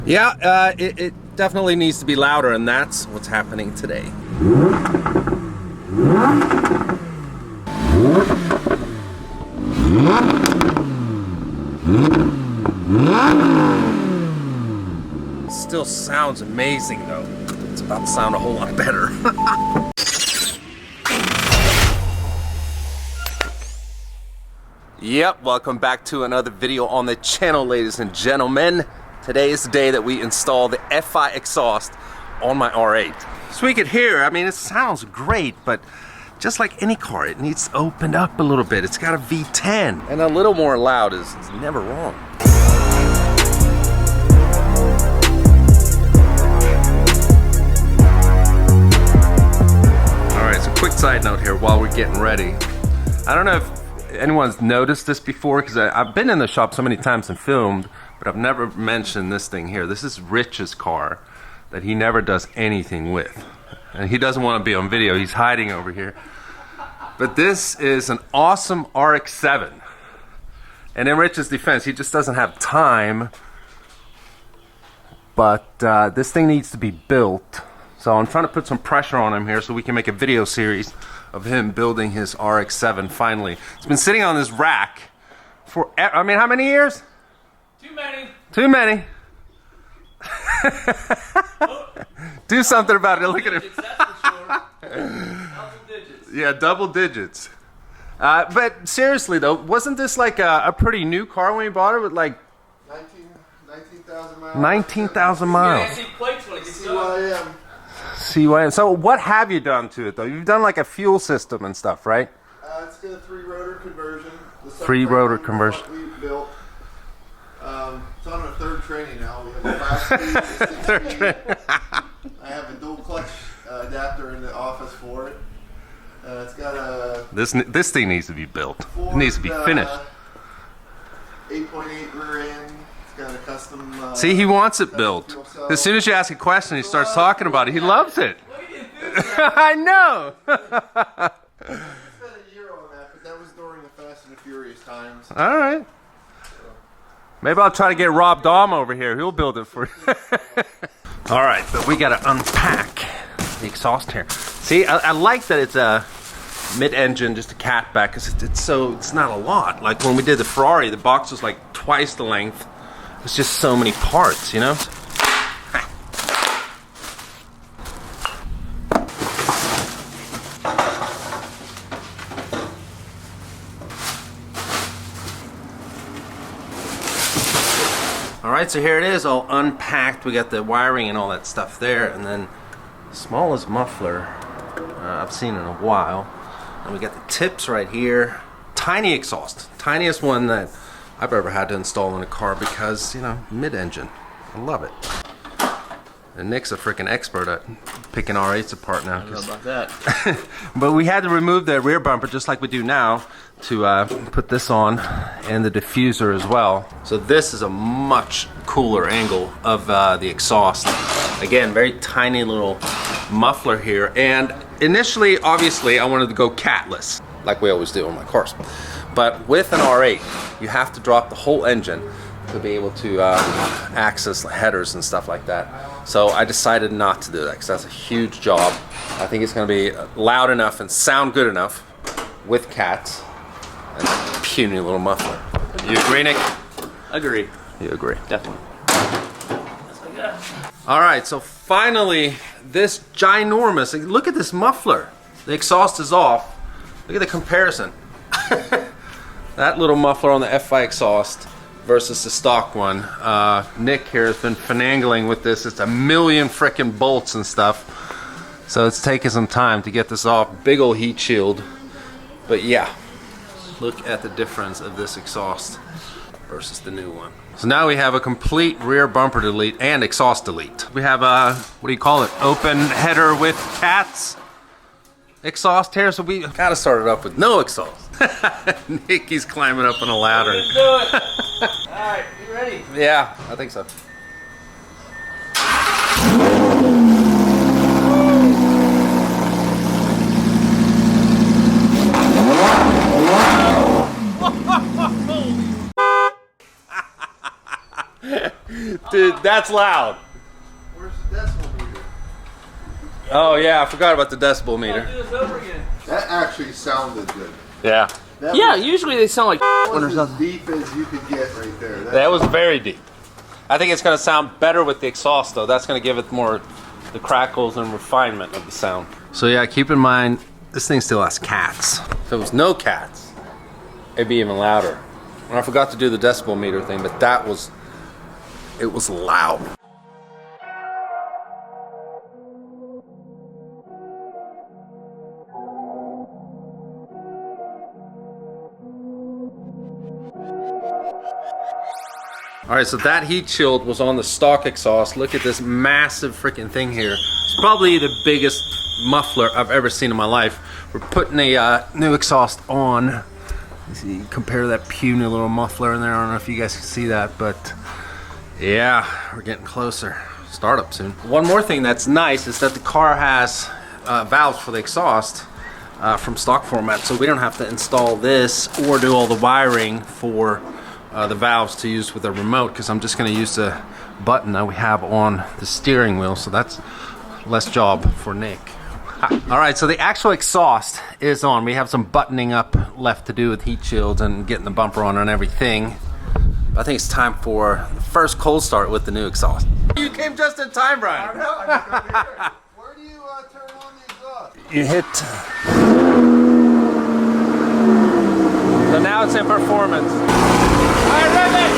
Yeah, it definitely needs to be louder, and that's what's happening today. Still sounds amazing though. It's about to sound a whole lot better. Yep, welcome back to another video on the channel, ladies and gentlemen. Today is the day that we install the FI exhaust on my R8. So we could hear, I mean, it sounds great, but just like any car, it needs opened up a little bit. It's got a V10, and a little more loud is never wrong. Alright, so quick side note here while we're getting ready. I don't know if anyone's noticed this before, because I've been in the shop so many times and filmed, but I've never mentioned this thing here. This is Rich's car that he never does anything with. And he doesn't want to be on video. He's hiding over here. But this is an awesome RX-7. And in Rich's defense, he just doesn't have time. But this thing needs to be built. So I'm trying to put some pressure on him here so we can make a video series of him building his RX-7 finally. It's been sitting on this rack for, I mean, how many years? Too many. Too many. Do something about it. Look at it. That's for sure. Double digits. Yeah, double digits. But seriously though, wasn't this like a pretty new car when you bought it with like 19,000 miles? 19,000 miles. Yeah, I see plates when it gets done. CYM. So what have you done to it though? You've done like a fuel system and stuff, right? It's got a 3-rotor conversion. The 3-rotor conversion. We built. It's on our third training now. We have a 5-speed, a 6-speed. I have a dual clutch adapter in the office for it. It's got a This thing needs to be built. It needs to be finished. 8.8 rear end. It's got a custom. See, he wants it built. As soon as you ask a question, he starts talking about it. He loves it. I know. I spent a year on that, but that was during the Fast and the Furious times. All right. Maybe I'll try to get Rob Dahm over here. He'll build it for you. All right, but we got to unpack the exhaust here. See, I like that it's a mid-engine, just a catback, because it's not a lot. Like when we did the Ferrari, the box was like twice the length. It's just so many parts, you know? Alright, so here it is, all unpacked. We got the wiring and all that stuff there, and then the smallest muffler I've seen in a while. And we got the tips right here. Tiny exhaust, tiniest one that I've ever had to install in a car because, you know, mid-engine. I love it. And Nick's a freaking expert at picking R8s apart now. I don't know about that. But we had to remove the rear bumper just like we do now to put this on, and the diffuser as well. So this is a much cooler angle of the exhaust. Again, very tiny little muffler here. And initially, obviously, I wanted to go catless, like we always do on my cars. But with an R8, you have to drop the whole engine to be able to access headers and stuff like that. So I decided not to do that because that's a huge job. I think it's going to be loud enough and sound good enough with cats and a puny little muffler. You agree, Nick? Agree. You agree. Definitely. All right, so finally, this ginormous, look at this muffler. The exhaust is off. Look at the comparison. That little muffler on the FI exhaust versus the stock one. Nick here has been finagling with this. It's a million frickin' bolts and stuff. So it's taken some time to get this off. Big old heat shield. But yeah, look at the difference of this exhaust versus the new one. So now we have a complete rear bumper delete and exhaust delete. We have a, what do you call it? Open header with cats exhaust here. So we gotta start it up with no exhaust. Nicky's climbing up on a ladder. Let's do it. All right, you ready? Yeah, I think so. dude, that's loud. Where's the decibel meter? Oh yeah, I forgot about the decibel meter. Do this over again. That actually sounded good. Yeah, That Yeah, was, usually they sound like that or was as something. deep as you could get right there. that was very deep. I think it's gonna sound better with the exhaust though. That's gonna give it more the crackles and refinement of the sound. So yeah, keep in mind, this thing still has cats. If it was no cats, it'd be even louder. And I forgot to do the decibel meter thing, but it was loud. All right, so that heat shield was on the stock exhaust. Look at this massive freaking thing here. It's probably the biggest muffler I've ever seen in my life. We're putting a new exhaust on. You see, compare that puny little muffler in there. I don't know if you guys can see that, but yeah, we're getting closer. Start up soon. One more thing that's nice is that the car has valves for the exhaust from stock format, so we don't have to install this or do all the wiring for the valves to use with the remote, because I'm just going to use the button that we have on the steering wheel, so that's less job for Nick. All right, so the actual exhaust is on. We have some buttoning up left to do with heat shields and getting the bumper on and everything. I think it's time for the first cold start with the new exhaust. You came just in time, Brian. I know, I just over here. Where do you turn on the exhaust? You hit. So now it's in performance. All right, ready?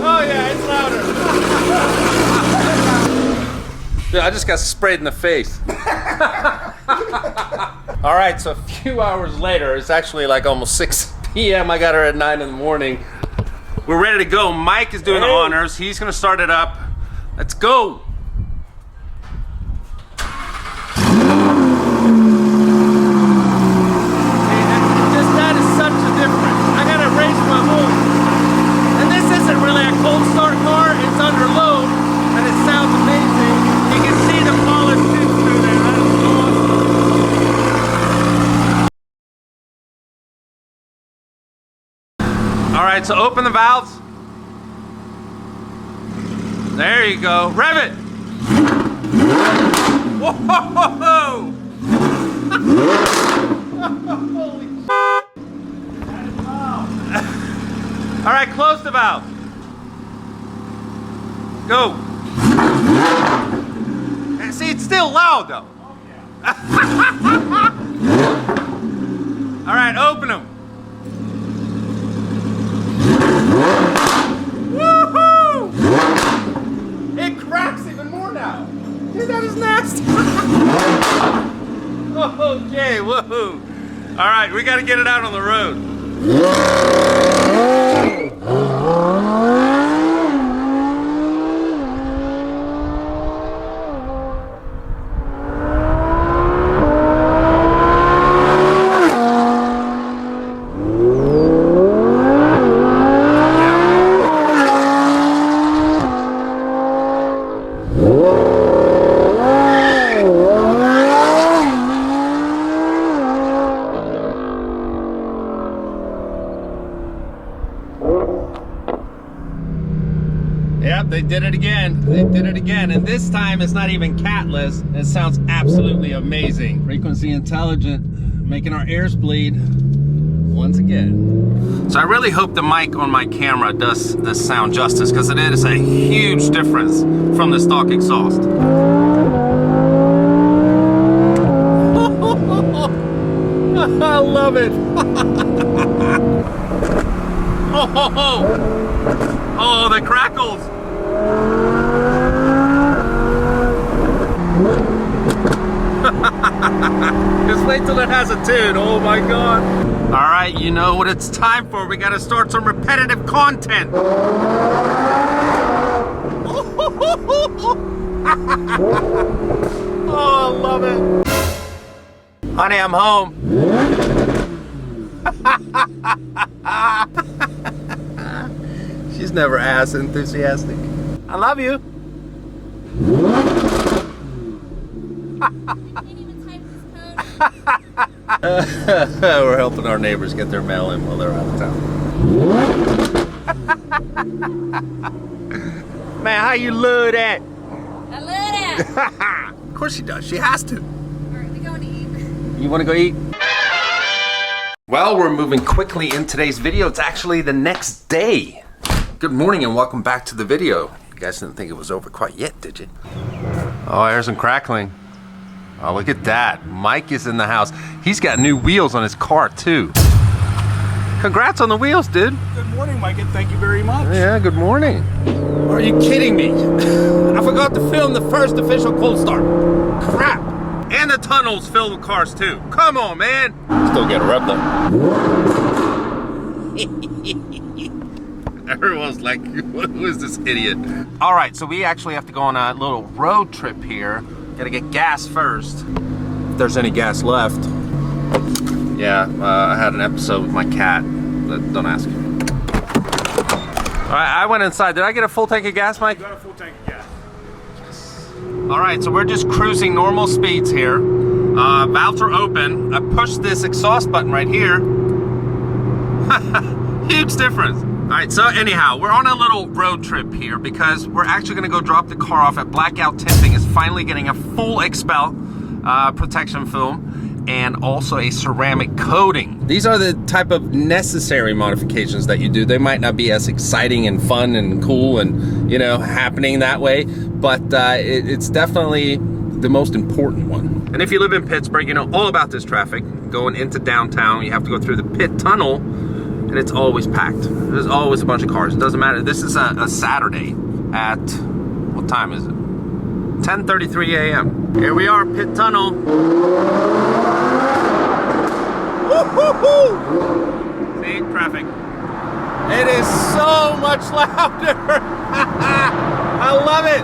Oh yeah, it's louder. Dude, I just got sprayed in the face. All right, so a few hours later, it's actually like almost 6 p.m. I got her at 9 in the morning. We're ready to go. Mike is doing the honors. He's gonna start it up. Let's go. That is such a difference. I gotta raise my voice. And this isn't really a cold start car. It's under load, and it sounds amazing. You can see the polished tip through there. That is awesome. All right, so open the valves. There you go. Rev it. Whoa! Holy all right, close the valve. Go. And see, it's still loud though. All right, open them. Woohoo! It cracks even more now. Dude, that is nasty. Okay, woohoo. All right, we got to get it out on the road. Yep, they did it again. They did it again. And this time it's not even catless. It sounds absolutely amazing. Frequency intelligent, making our ears bleed once again. So I really hope the mic on my camera does this sound justice, because it is a huge difference from the stock exhaust. I love it. Oh, the crackles. Just wait till it has a tune. Oh my God. All right, you know what it's time for. We got to start some repetitive content. Oh, I love it. Honey, I'm home. She's never as enthusiastic. I love you. We're helping our neighbors get their mail in while they're out of town. Man, how you love that? I love that. Of course she does. She has to. Alright, we going to eat. You want to go eat? Well, we're moving quickly in today's video. It's actually the next day. Good morning and welcome back to the video. You guys didn't think it was over quite yet, did you? Oh, there's some crackling. Oh, look at that. Mike is in the house. He's got new wheels on his car, too. Congrats on the wheels, dude. Good morning, Mike, and thank you very much. Yeah, good morning. Are you kidding me? I forgot to film the first official cold start. Crap. And the tunnels filled with cars, too. Come on, man. Still get a rev, though. Everyone's like, who is this idiot? All right, so we actually have to go on a little road trip here. Gotta get gas first, if there's any gas left. Yeah, I had an episode with my cat. Don't ask. All right, I went inside. Did I get a full tank of gas, Mike? You got a full tank of gas. All right, so we're just cruising normal speeds here. Valves are open. I pushed this exhaust button right here. Huge difference. All right, so anyhow, we're on a little road trip here because we're actually gonna go drop the car off at Blackout Tinting. It's finally getting a full expel protection film and also a ceramic coating. These are the type of necessary modifications that you do. They might not be as exciting and fun and cool and, you know, happening that way, but it's definitely the most important one. And if you live in Pittsburgh, you know all about this traffic. Going into downtown, you have to go through the pit tunnel, and it's always packed. There's always a bunch of cars. It doesn't matter. This is a Saturday at, what time is it? 10:33 a.m. Here we are, pit tunnel. Woo-hoo-hoo! See, traffic. It is so much louder. I love it.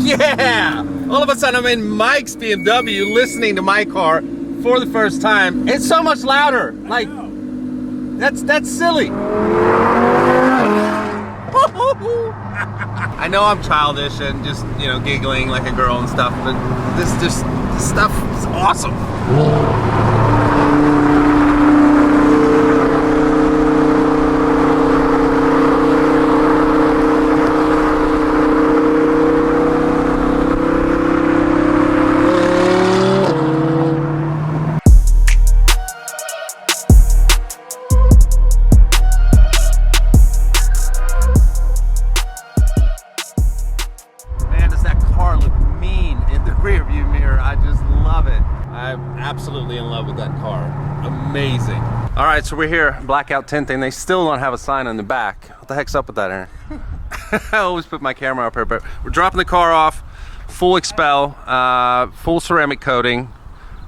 Yeah! All of a sudden I'm in Mike's BMW listening to my car for the first time. It's so much louder. Like, that's silly. I know I'm childish and just, you know, giggling like a girl and stuff, but this stuff is awesome. Absolutely in love with that car. Amazing. All right, so we're here, Blackout Tinting. They still don't have a sign on the back. What the heck's up with that, Aaron? I always put my camera up here, but we're dropping the car off, full expel, full ceramic coating,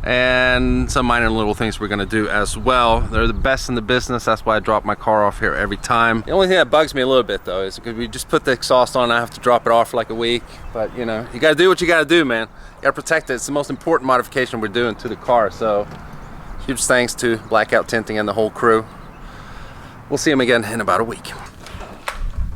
and some minor little things we're gonna do as well. They're the best in the business. That's why I drop my car off here every time. The only thing that bugs me a little bit though is because we just put the exhaust on, I have to drop it off for like a week. But you know, you gotta do what you gotta do, man. You gotta protect it. It's the most important modification we're doing to the car. So huge thanks to Blackout Tinting and the whole crew. We'll see them again in about a week.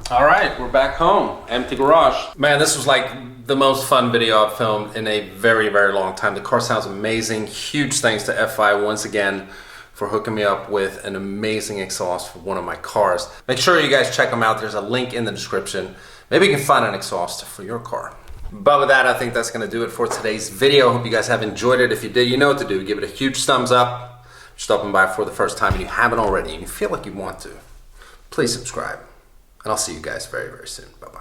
All right, we're back home. Empty garage. Man, this was like the most fun video I've filmed in a very, very long time. The car sounds amazing. Huge thanks to FI once again for hooking me up with an amazing exhaust for one of my cars. Make sure you guys check them out. There's a link in the description. Maybe you can find an exhaust for your car. But with that, I think that's gonna do it for today's video. Hope you guys have enjoyed it. If you did, you know what to do. Give it a huge thumbs up. Just stopping by for the first time and you haven't already and you feel like you want to, please subscribe. And I'll see you guys very, very soon. Bye-bye.